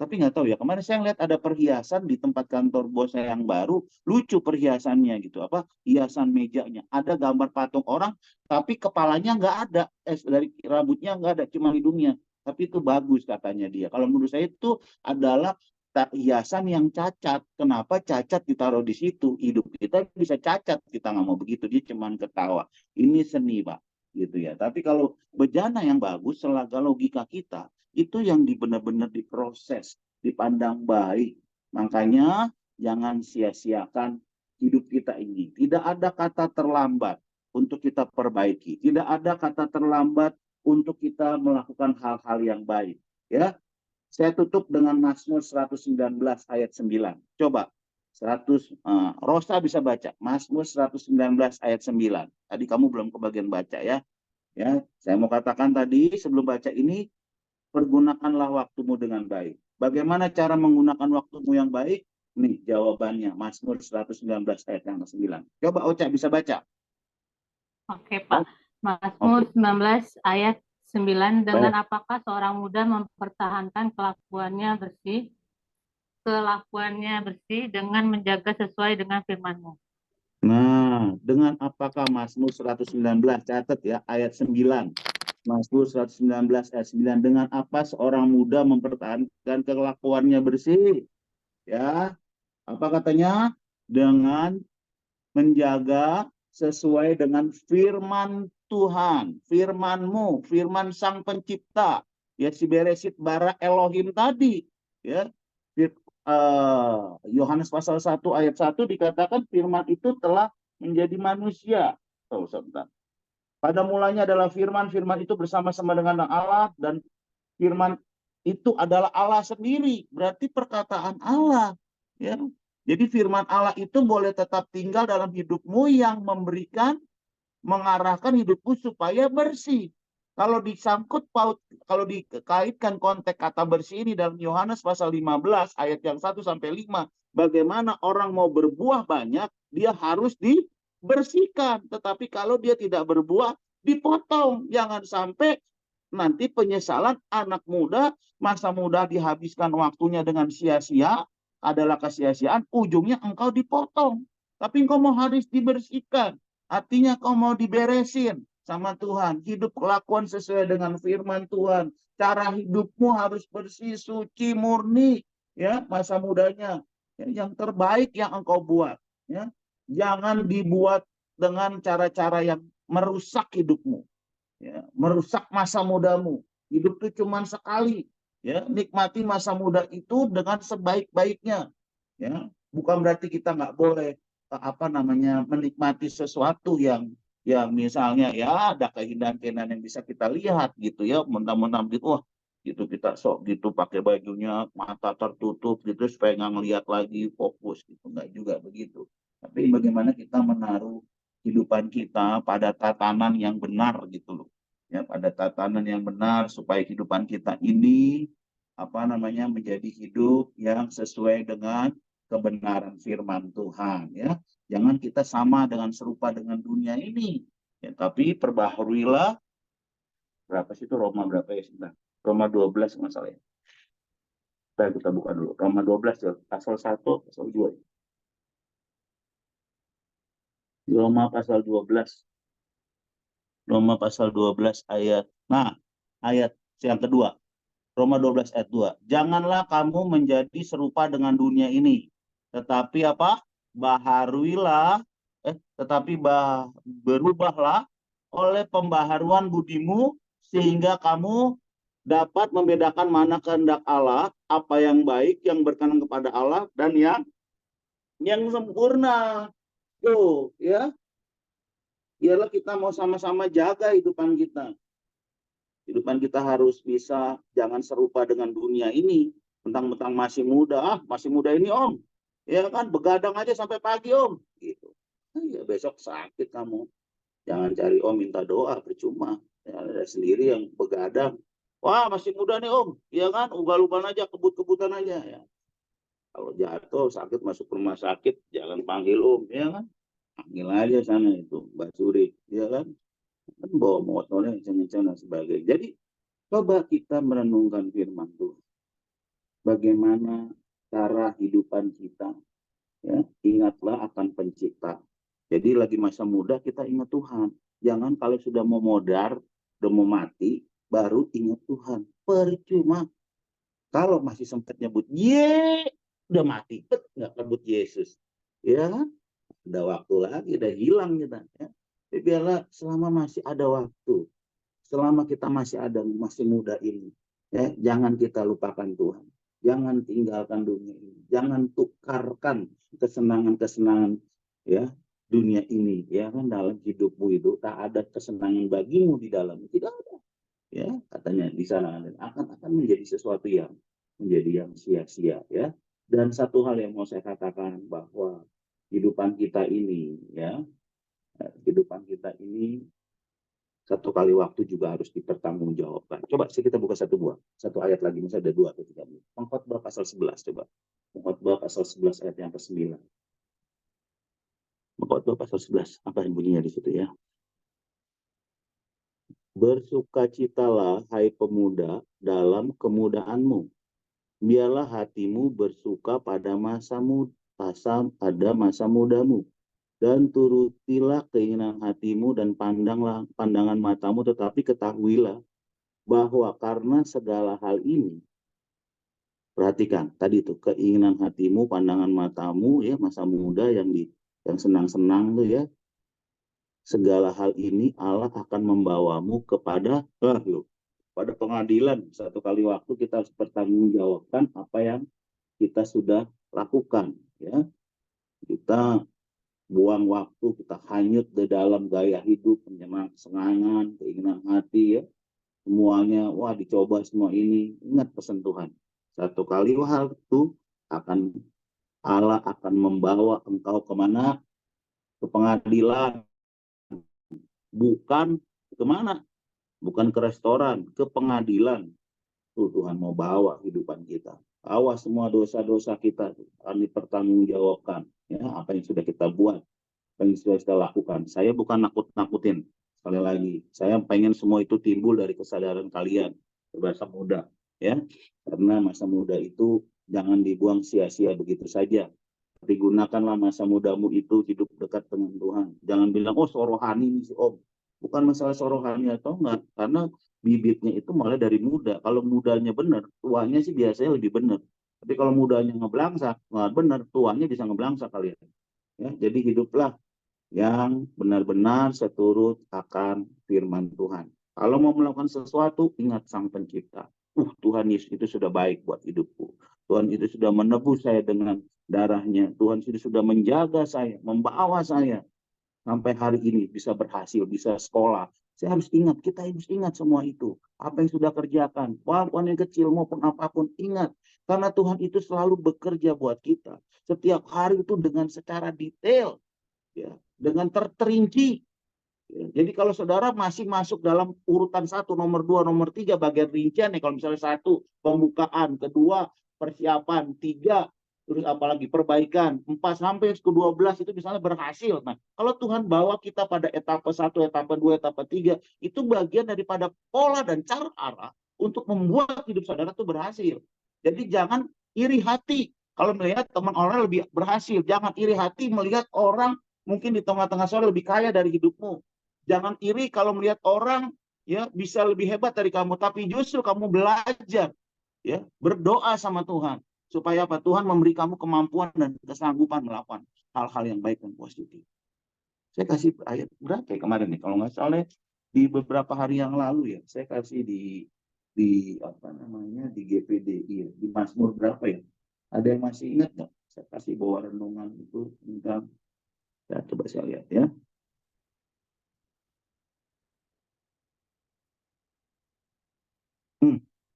tapi nggak tahu ya, kemarin saya lihat ada perhiasan di tempat kantor bos saya yang baru, lucu perhiasannya gitu, hiasan mejanya ada gambar patung orang, tapi kepalanya nggak ada, dari rambutnya nggak ada, cuma hidungnya. Tapi itu bagus katanya dia. Kalau menurut saya itu adalah hiasan yang cacat. Kenapa cacat ditaruh di situ? Hidup kita bisa cacat, kita nggak mau begitu, dia cuma ketawa. Ini seni, Pak, gitu ya. Tapi kalau bejana yang bagus, selaga logika kita, itu yang benar-benar diproses, dipandang baik. Makanya jangan sia-siakan hidup kita ini. Tidak ada kata terlambat untuk kita perbaiki. Tidak ada kata terlambat untuk kita melakukan hal-hal yang baik. Ya, saya tutup dengan Mazmur 119 ayat 9. Coba 100 Rosa bisa baca Mazmur 119 ayat 9. Tadi kamu belum kebagian baca ya. Ya, saya mau katakan tadi sebelum baca ini, pergunakanlah waktumu dengan baik. Bagaimana cara menggunakan waktumu yang baik? Nih jawabannya Mazmur 119 ayat yang 9. Coba Ocha bisa baca. Oke, Pak. Mazmur 19 ayat 9. Dengan apakah seorang muda mempertahankan kelakuannya bersih dengan menjaga sesuai dengan firman-Mu. Nah, dengan apakah Mazmur 119, catat ya, ayat 9. Mazmur 119 ayat 9. Dengan apa seorang muda mempertahankan kelakuannya bersih? Ya, apa katanya? Dengan menjaga sesuai dengan firman Tuhan, firman-Mu, firman Sang Pencipta. Ya, si Beresit bara Elohim tadi. Ya, Yohanes pasal 1 ayat 1 dikatakan firman itu telah menjadi manusia. Oh, sebentar. Pada mulanya adalah firman, firman itu bersama-sama dengan Allah, dan firman itu adalah Allah sendiri. Berarti perkataan Allah. Ya. Jadi firman Allah itu boleh tetap tinggal dalam hidupmu yang memberikan, mengarahkan hidupmu supaya bersih. Kalau disangkut paut, kalau dikaitkan konteks kata bersih ini dalam Yohanes pasal 15 ayat yang 1 sampai 5, bagaimana orang mau berbuah banyak, dia harus dibersihkan. Tetapi kalau dia tidak berbuah, dipotong. Jangan sampai nanti penyesalan anak muda, masa muda dihabiskan waktunya dengan sia-sia, adalah kesia-siaan, ujungnya engkau dipotong. Tapi engkau mau harus dibersihkan. Artinya kau mau diberesin sama Tuhan, hidup kelakuan sesuai dengan firman Tuhan, cara hidupmu harus bersih, suci, murni, ya, masa mudanya, ya, yang terbaik yang engkau buat, ya, jangan dibuat dengan cara-cara yang merusak hidupmu, ya, merusak masa mudamu. Hidup itu cuma sekali, ya, nikmati masa muda itu dengan sebaik-baiknya, ya, bukan berarti kita nggak boleh menikmati sesuatu yang misalnya ya ada keindahan-keindahan yang bisa kita lihat gitu ya, mentang-mentang gitu, wah gitu kita sok gitu pakai bajunya mata tertutup gitu supaya nggak ngelihat lagi, fokus gitu, nggak juga begitu. Tapi bagaimana kita menaruh kehidupan kita pada tatanan yang benar gitu loh, ya, pada tatanan yang benar supaya kehidupan kita ini menjadi hidup yang sesuai dengan kebenaran firman Tuhan, ya. Jangan kita sama dengan serupa dengan dunia ini, ya, tapi perbaharuilah. Berapa sih itu Roma berapa ya? Sebentar. Roma 12 masalahnya. Kita buka dulu. Roma 12 ya, pasal 1, pasal 2. Roma pasal 12. Roma pasal 12 ayat. Nah, ayat yang kedua. Roma 12 ayat 2. Janganlah kamu menjadi serupa dengan dunia ini. Tetapi berubahlah oleh pembaharuan budimu, sehingga kamu dapat membedakan mana kehendak Allah, apa yang baik, yang berkenan kepada Allah, dan yang sempurna. Tuh, ya. Ialah kita mau sama-sama jaga hidupan kita. Hidupan kita harus bisa, jangan serupa dengan dunia ini. Mentang-mentang masih muda, masih muda ini om, ya kan, begadang aja sampai pagi om, gitu. Ya, besok sakit kamu. Jangan cari om minta doa, percuma. Ya, ada sendiri yang begadang. Wah masih muda nih om, ya kan, ugal-ugalan aja, kebut-kebutan aja. Ya. Kalau jatuh sakit masuk rumah sakit, jangan panggil om, ya kan. Panggil aja sana itu Mbak Suri, ya kan. Kan bawa motornya kencang-kencang dan sebagainya. Jadi coba kita merenungkan firman Tuhan. Bagaimana cara hidupan kita, ya, ingatlah akan Pencipta. Jadi lagi masa muda kita ingat Tuhan. Jangan kalau sudah mau modar, udah mau mati, baru ingat Tuhan. Percuma. Kalau masih sempat nyebut udah mati, nggak nyebut Yesus, ya, ada waktu lagi, udah hilang kita. Ya. Tapi biarlah selama masih ada waktu, selama kita masih ada, masih muda ini, ya, jangan kita lupakan Tuhan. Jangan tinggalkan dunia ini. Jangan tukarkan kesenangan-kesenangan ya dunia ini ya kan, dalam hidupmu itu tak ada kesenangan bagimu di dalam, tidak ada ya, katanya di sana akan menjadi sesuatu yang sia-sia ya. Dan satu hal yang mau saya katakan, bahwa kehidupan kita ini ya, kehidupan kita ini satu kali waktu juga harus dipertanggungjawabkan. Coba kita buka satu ayat lagi, misalnya ada 2 atau 3 menit. Pengkhotbah pasal 11, coba. Pengkhotbah pasal 11 ayat yang ke-9. Pengkhotbah pasal 11, apa yang bunyinya di situ ya? Bersukacitalah, hai pemuda, dalam kemudaanmu. Biarlah hatimu bersuka pada masa mudamu. Dan turutilah keinginan hatimu dan pandangan matamu, tetapi ketahuilah bahwa karena segala hal ini, perhatikan tadi itu, keinginan hatimu, pandangan matamu ya, masa muda yang senang-senang tuh ya, segala hal ini Allah akan membawamu kepada pada pengadilan. Satu kali waktu kita harus bertanggungjawabkan apa yang kita sudah lakukan ya. Kita buang waktu, kita hanyut di dalam gaya hidup, kesenangan, keinginan hati ya, semuanya, wah dicoba semua ini. Ingat pesan Tuhan, satu kali waktu Allah akan membawa engkau kemana? Ke pengadilan. Bukan kemana? Bukan ke restoran, ke pengadilan. Tuhan mau bawa kehidupan kita. Awas, semua dosa-dosa kita akan dipertanggungjawabkan. Ya, apa yang sudah kita buat, apa yang sudah kita lakukan. Saya bukan nakut-nakutin. Sekali lagi, saya pengen semua itu timbul dari kesadaran kalian masa muda, ya. Karena masa muda itu jangan dibuang sia-sia begitu saja. Tapi gunakanlah masa mudamu itu hidup dekat dengan Tuhan. Jangan bilang, oh sorohani nih si Om. Bukan masalah sorohani atau enggak, karena bibitnya itu mulai dari muda. Kalau mudanya benar, tuanya sih biasanya lebih benar. Tapi kalau mudanya ngeblangsak, nggak benar, tuanya bisa ngeblangsak kalian. Ya, jadi hiduplah yang benar-benar seturut akan firman Tuhan. Kalau mau melakukan sesuatu, ingat Sang Pencipta. Tuhan Yesus itu sudah baik buat hidupku. Tuhan itu sudah menebus saya dengan darahnya. Tuhan itu sudah menjaga saya, membawa saya sampai hari ini bisa berhasil, bisa sekolah. Saya harus ingat, kita harus ingat semua itu. Apa yang sudah kerjakan, walaupun yang kecil maupun apapun, ingat. Karena Tuhan itu selalu bekerja buat kita. Setiap hari itu dengan secara detail, ya, dengan terperinci. Ya, jadi kalau saudara masih masuk dalam urutan 1, nomor 2, nomor 3 bagian rincian nih, kalau misalnya 1 pembukaan, 2 persiapan, 3 terus apalagi perbaikan, 4 sampai ke 12 itu misalnya berhasil. Nah, kalau Tuhan bawa kita pada etapa 1, etapa 2, etapa 3, itu bagian daripada pola dan cara arah untuk membuat hidup saudara itu berhasil. Jadi jangan iri hati kalau melihat teman orang lebih berhasil. Jangan iri hati melihat orang mungkin di tengah-tengah saudara lebih kaya dari hidupmu. Jangan iri kalau melihat orang ya bisa lebih hebat dari kamu, tapi justru kamu belajar ya, berdoa sama Tuhan supaya apa? Tuhan memberi kamu kemampuan dan kesanggupan melakukan hal-hal yang baik dan positif. Saya kasih ayat berapa ya kemarin nih? Kalau nggak salah di beberapa hari yang lalu ya, saya kasih di apa namanya, di GPDI ya, di Mazmur berapa ya? Ada yang masih ingat nggak? Saya kasih bawa renungan itu tentang, ya, coba saya lihat ya.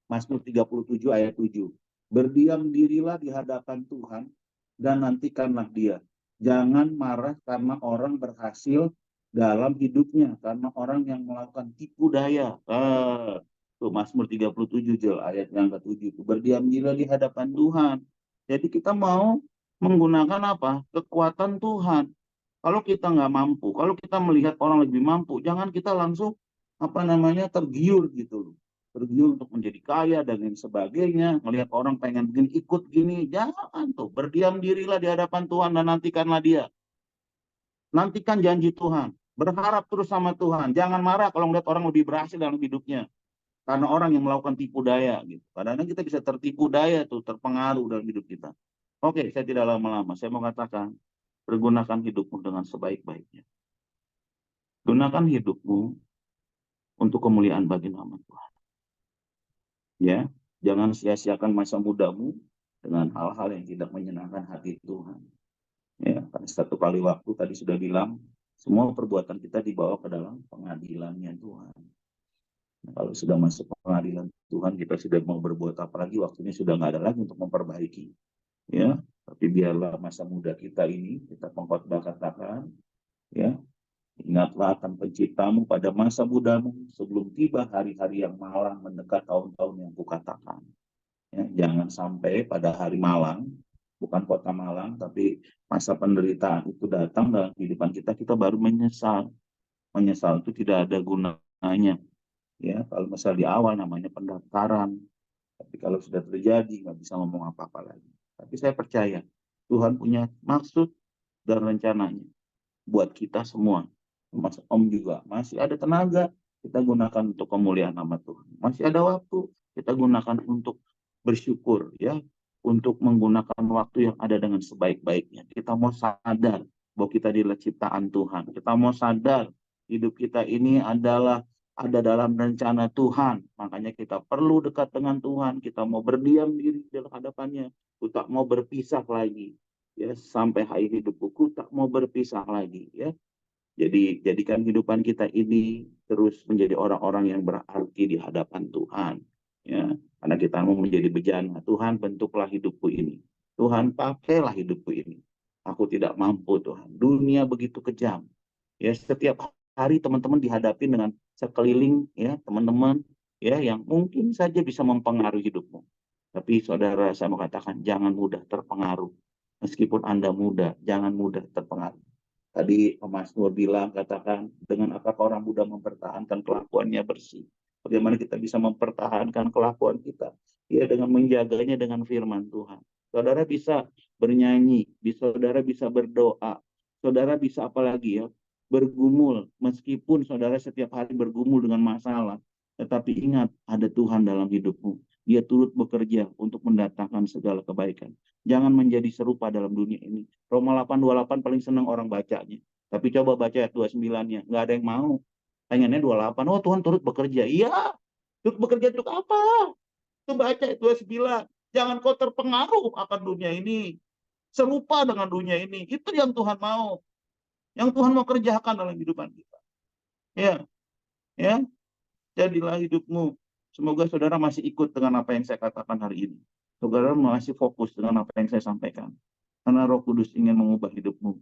Mazmur 37 ayat 7. Berdiam dirilah di hadapan Tuhan dan nantikanlah Dia. Jangan marah karena orang berhasil dalam hidupnya, karena orang yang melakukan tipu daya. Tuh Mazmur 37 ayat yang ke-7. Berdiam dirilah di hadapan Tuhan. Jadi kita mau menggunakan apa? Kekuatan Tuhan. Kalau kita nggak mampu, kalau kita melihat orang lebih mampu, jangan kita langsung apa namanya tergiur gitu loh. Tergiur untuk menjadi kaya dan lain sebagainya, melihat orang pengen begini, ikut gini, jangan tuh. Berdiam dirilah di hadapan Tuhan dan nantikanlah Dia. Nantikan janji Tuhan, berharap terus sama Tuhan. Jangan marah kalau melihat orang lebih berhasil dalam hidupnya, karena orang yang melakukan tipu daya gitu. Kadang-kadang kita bisa tertipu daya tuh, terpengaruh dalam hidup kita. Oke, saya tidak lama-lama, saya mau katakan, pergunakan hidupmu dengan sebaik-baiknya. Gunakan hidupmu untuk kemuliaan bagi nama Tuhan. Ya, Jangan sia-siakan masa mudamu dengan hal-hal yang tidak menyenangkan hati Tuhan. Ya, pada satu kali waktu tadi sudah bilang, semua perbuatan kita dibawa ke dalam pengadilannya Tuhan. Nah, kalau sudah masuk pengadilan Tuhan, kita sudah mau berbuat apa lagi, waktunya sudah nggak ada lagi untuk memperbaiki. Ya, tapi biarlah masa muda kita ini, kita pengkhotbah katakan, ya, ingatlah akan penciptamu pada masa mudamu sebelum tiba hari-hari yang malang mendekat tahun-tahun yang kukatakan. Ya, jangan sampai pada hari malang, bukan kota Malang, tapi masa penderitaan itu datang dalam kehidupan kita, kita baru menyesal. Menyesal itu tidak ada gunanya. Ya, kalau misal di awal namanya pendaftaran, tapi kalau sudah terjadi nggak bisa ngomong apa-apa lagi. Tapi saya percaya Tuhan punya maksud dan rencananya buat kita semua. Mas Om juga masih ada tenaga, kita gunakan untuk kemuliaan nama Tuhan. Masih ada waktu, kita gunakan untuk bersyukur, ya, untuk menggunakan waktu yang ada dengan sebaik-baiknya. Kita mau sadar bahwa kita adalah ciptaan Tuhan. Kita mau sadar hidup kita ini adalah ada dalam rencana Tuhan. Makanya kita perlu dekat dengan Tuhan. Kita mau berdiam diri di hadapannya. Ku tak mau berpisah lagi. Ya, sampai akhir hidupku, ku tak mau berpisah lagi. Ya, jadi jadikan kehidupan kita ini terus menjadi orang-orang yang berarti di hadapan Tuhan. Ya, karena kita mau menjadi bejana. Tuhan, bentuklah hidupku ini. Tuhan, pakailah hidupku ini. Aku tidak mampu, Tuhan. Dunia begitu kejam. Ya, setiap hari teman-teman dihadapi dengan sekeliling, ya, teman-teman, ya, yang mungkin saja bisa mempengaruhi hidupmu. Tapi saudara, saya mau katakan jangan mudah terpengaruh. Meskipun Anda muda, jangan mudah terpengaruh. Tadi Mazmur bilang, katakan, dengan apakah orang muda mempertahankan kelakuannya bersih? Bagaimana kita bisa mempertahankan kelakuan kita? Ya, dengan menjaganya dengan firman Tuhan. Saudara bisa bernyanyi, saudara bisa berdoa, saudara bisa apalagi ya, bergumul. Meskipun saudara setiap hari bergumul dengan masalah, tetapi ingat ada Tuhan dalam hidupmu. Dia turut bekerja untuk mendatangkan segala kebaikan. Jangan menjadi serupa dalam dunia ini. Roma 8:28 paling senang orang bacanya. Tapi coba baca ayat 29-nya. Nggak ada yang mau. Pengennya 28. Oh, Tuhan turut bekerja. Iya. Turut bekerja untuk apa? Itu baca ayat 29. Jangan kau terpengaruh akan dunia ini. Serupa dengan dunia ini. Itu yang Tuhan mau. Yang Tuhan mau kerjakan dalam kehidupan kita. Ya. Ya. Jadilah hidupmu. Semoga saudara masih ikut dengan apa yang saya katakan hari ini. Saudara masih fokus dengan apa yang saya sampaikan. Karena Roh Kudus ingin mengubah hidupmu.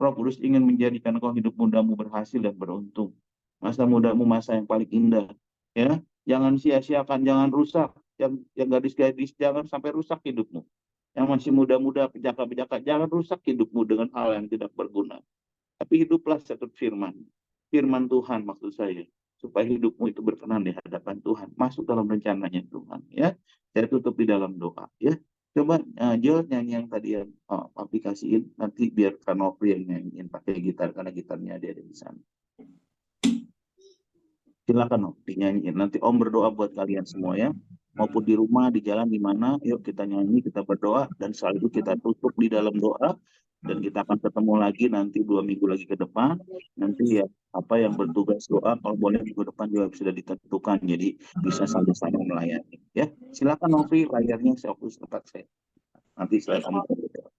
Roh Kudus ingin menjadikan kau hidup mudamu berhasil dan beruntung. Masa mudamu masa yang paling indah. Ya, jangan sia-siakan, jangan rusak. Yang gadis-gadis jangan sampai rusak hidupmu. Yang masih muda-muda, pejaka-pejaka, jangan rusak hidupmu dengan hal yang tidak berguna. Tapi hiduplah seturut firman. Firman Tuhan maksud saya. Supaya hidupmu itu berkenan di hadapan Tuhan, masuk dalam rencananya Tuhan, ya. Saya tutup di dalam doa, ya. Coba Jo nyanyi yang tadi yang aplikasiin, nanti biar Kanopri yang nyanyiin pakai gitar karena gitarnya ada di sana. Silakan Om, dinyanyiin. Nanti Om berdoa buat kalian semua, ya. Maupun di rumah, di jalan, di mana, yuk kita nyanyi, kita berdoa, dan setelah itu kita tutup di dalam doa, dan kita akan ketemu lagi nanti 2 minggu lagi ke depan. Nanti ya apa yang bertugas doa, kalau boleh minggu depan juga sudah ditentukan, jadi bisa sama-sama melayani. Ya, silakan Novi, layarnya saya fokus tempat saya. Nanti saya Om berdoa.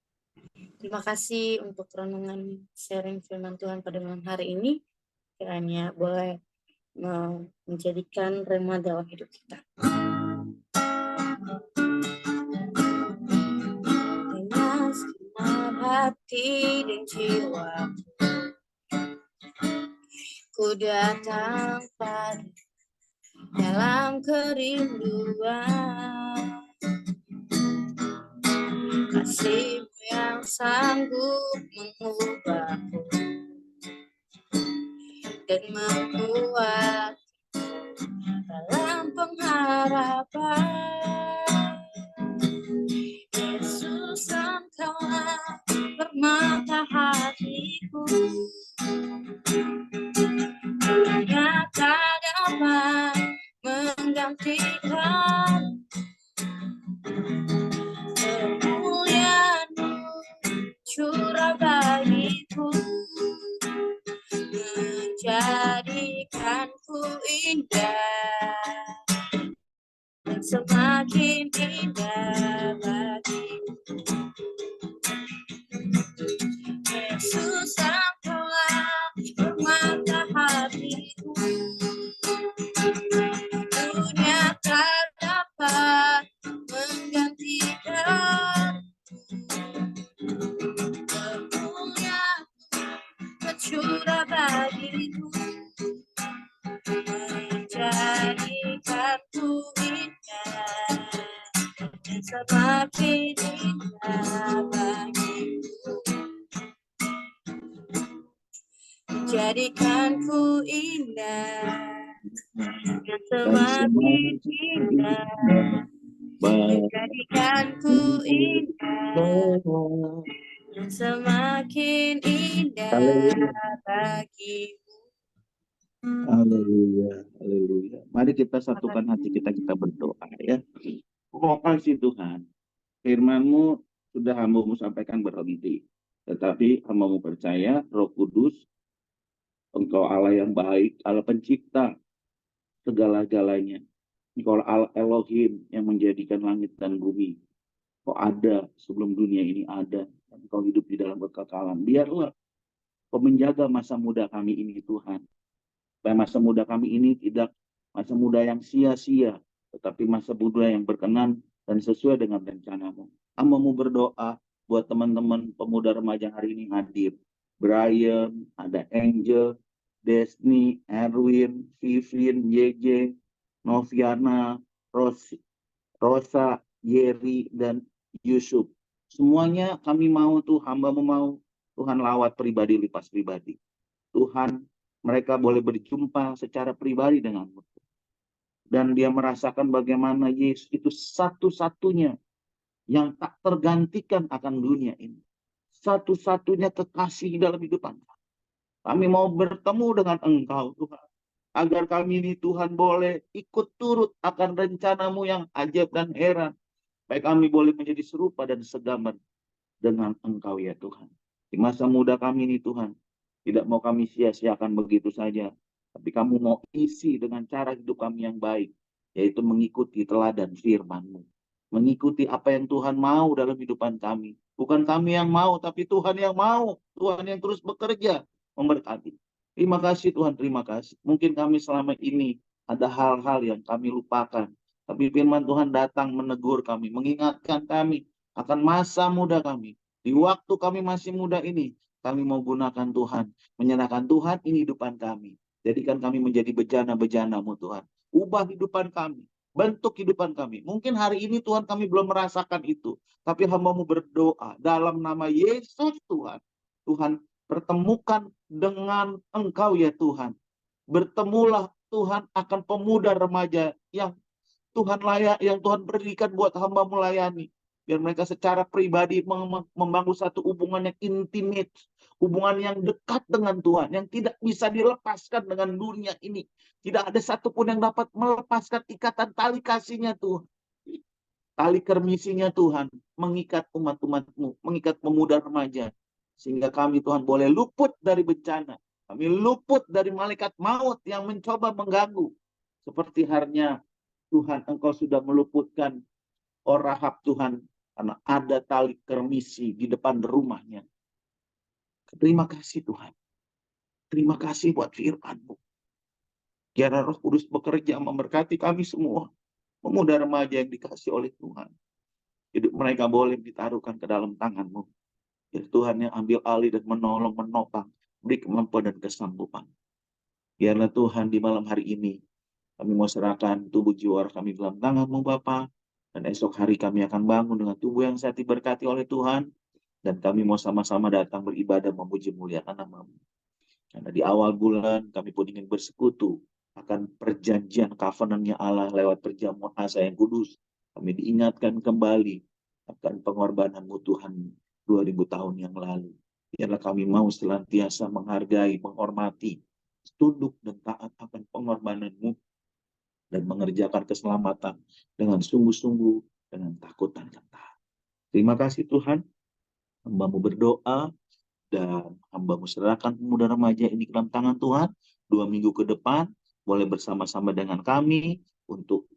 Terima kasih untuk renungan sharing firman Tuhan pada malam hari ini. Kiranya boleh menjadikan rema dalam hidup kita. Dengan segenap hati dan jiwa, ku datang padamu dalam kerinduan. Kasih-Mu yang sanggup mengubahku dan membuat dalam pengharapan. Yesus, Engkaulah permata hatiku, hanya tak dapat menggantikan kemuliaan-Mu curah bagiku, menjadikanku indah dan semakin indah bagiku. Yesus, Engkaulah permata hatiku. Dunia tak dapat menggantikan ilmunya tercurah bagiku, menjadikanku indah dan semakin indah bagiku, menjadikanku indah dan semakin indah, menjadikanku indah dan semakin indah bagimu. Haleluya, haleluya. Mari kita satukan hati kita berdoa ya. Terima kasih Tuhan. Firman-Mu sudah hamba-Mu sampaikan berhenti. Tetapi hamba-Mu percaya Roh Kudus, Engkau Allah yang baik, Allah pencipta segala-galanya. Engkau Allah Elohim yang menjadikan langit dan bumi. Kau ada sebelum dunia ini ada. Dan Kau hidup di dalam kekekalan. Biarlah Kau menjaga masa muda kami ini Tuhan. Supaya masa muda kami ini tidak masa muda yang sia-sia. Tetapi masa muda yang berkenan dan sesuai dengan rencana-Mu. Hamba-Mu berdoa buat teman-teman pemuda remaja hari ini hadir. Brian, ada Angel, Desni, Erwin, Vivin, JJ, Noviana, Rosa, Yeri, dan Yusuf. Semuanya kami mau tuh, hamba-Mu mau Tuhan lawat pribadi, lipas pribadi. Tuhan, mereka boleh berjumpa secara pribadi dengan-Mu. Dan dia merasakan bagaimana Yesus itu satu-satunya yang tak tergantikan akan dunia ini. Satu-satunya kekasih dalam hidupan. Kami mau bertemu dengan Engkau Tuhan. Agar kami ini Tuhan boleh ikut turut akan rencana-Mu yang ajaib dan heran. Supaya kami boleh menjadi serupa dan segambar dengan Engkau ya Tuhan. Di masa muda kami ini Tuhan. Tidak mau kami sia-siakan begitu saja. Tapi kamu mau isi dengan cara hidup kami yang baik. Yaitu mengikuti teladan firman-Mu. Mengikuti apa yang Tuhan mau dalam hidupan kami. Bukan kami yang mau, tapi Tuhan yang mau. Tuhan yang terus bekerja memberkati. Terima kasih Tuhan, terima kasih. Mungkin kami selama ini ada hal-hal yang kami lupakan. Tapi firman Tuhan datang menegur kami, mengingatkan kami akan masa muda kami. Di waktu kami masih muda ini, kami mau gunakan Tuhan. Menyerahkan Tuhan ini hidupan kami. Jadikan kami menjadi bejana-bejana-Mu Tuhan. Ubah hidupan kami. Bentuk hidupan kami. Mungkin hari ini Tuhan kami belum merasakan itu. Tapi hamba-Mu berdoa dalam nama Yesus Tuhan. Tuhan pertemukan dengan Engkau ya Tuhan. Bertemulah Tuhan akan pemuda remaja yang Tuhan layak, yang Tuhan berikan buat hamba-Mu layani. Biar mereka secara pribadi membangun satu hubungan yang intimate. Hubungan yang dekat dengan Tuhan. Yang tidak bisa dilepaskan dengan dunia ini. Tidak ada satupun yang dapat melepaskan ikatan tali kasihnya Tuhan. Tali kermisinya Tuhan. Mengikat umat-umat-Mu. Mengikat pemuda remaja. Sehingga kami Tuhan boleh luput dari bencana. Kami luput dari malaikat maut yang mencoba mengganggu. Seperti halnya Tuhan Engkau sudah meluputkan Rahab Tuhan. Karena ada tali kermisi di depan rumahnya. Terima kasih Tuhan. Terima kasih buat firman-Mu. Biar Roh Kudus bekerja memberkati kami semua. Pemuda remaja yang dikasih oleh Tuhan. Hidup mereka boleh ditaruhkan ke dalam tangan-Mu. Biar Tuhan yang ambil alih dan menolong, menopang. Beri kemampuan dan kesanggupan. Biarlah Tuhan di malam hari ini. Kami mau serahkan tubuh jiwa kami dalam tangan-Mu Bapa. Dan esok hari kami akan bangun dengan tubuh yang sehat diberkati oleh Tuhan. Dan kami mau sama-sama datang beribadah memuji muliakan nama-Mu. Karena di awal bulan kami pun ingin bersekutu akan perjanjian covenant-Nya Allah lewat perjamuan asa yang kudus. Kami diingatkan kembali akan pengorbanan-Mu Tuhan 2000 tahun yang lalu. Biarlah kami mau senantiasa menghargai, menghormati, tunduk dan taat akan pengorbanan-Mu. Dan mengerjakan keselamatan dengan sungguh-sungguh, dengan takut dan taat. Terima kasih Tuhan. Hamba-Mu berdoa, dan hamba-Mu serahkan pemuda remaja ini ke dalam tangan Tuhan. 2 minggu ke depan, boleh bersama-sama dengan kami untuk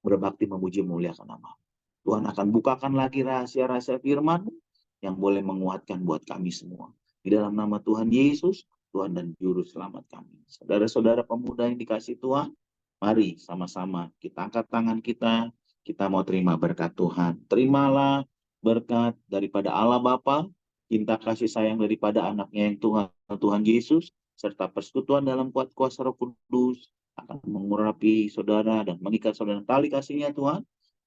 berbakti, memuji, memuliakan nama. Tuhan akan bukakan lagi rahasia-rahasia firman yang boleh menguatkan buat kami semua. Di dalam nama Tuhan Yesus, Tuhan dan Juru Selamat kami. Saudara-saudara pemuda yang dikasih Tuhan, mari sama-sama kita angkat tangan kita mau terima berkat Tuhan. Terimalah berkat daripada Allah Bapa, cinta kasih sayang daripada anaknya yang Tuhan Yesus, serta persekutuan dalam kuat kuasa Roh Kudus akan mengurapi saudara dan mengikat saudara tali kasihnya Tuhan.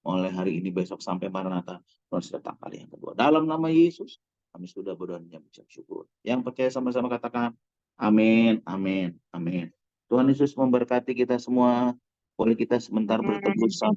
Mulai hari ini, besok sampai Maranatha, Tuhan sudah datang kali yang kedua. Dalam nama Yesus, kami sudah berdoa dan mengucap syukur. Yang percaya sama-sama katakan, amin, amin, amin. Tuhan Yesus memberkati kita semua. Boleh kita sebentar berteduh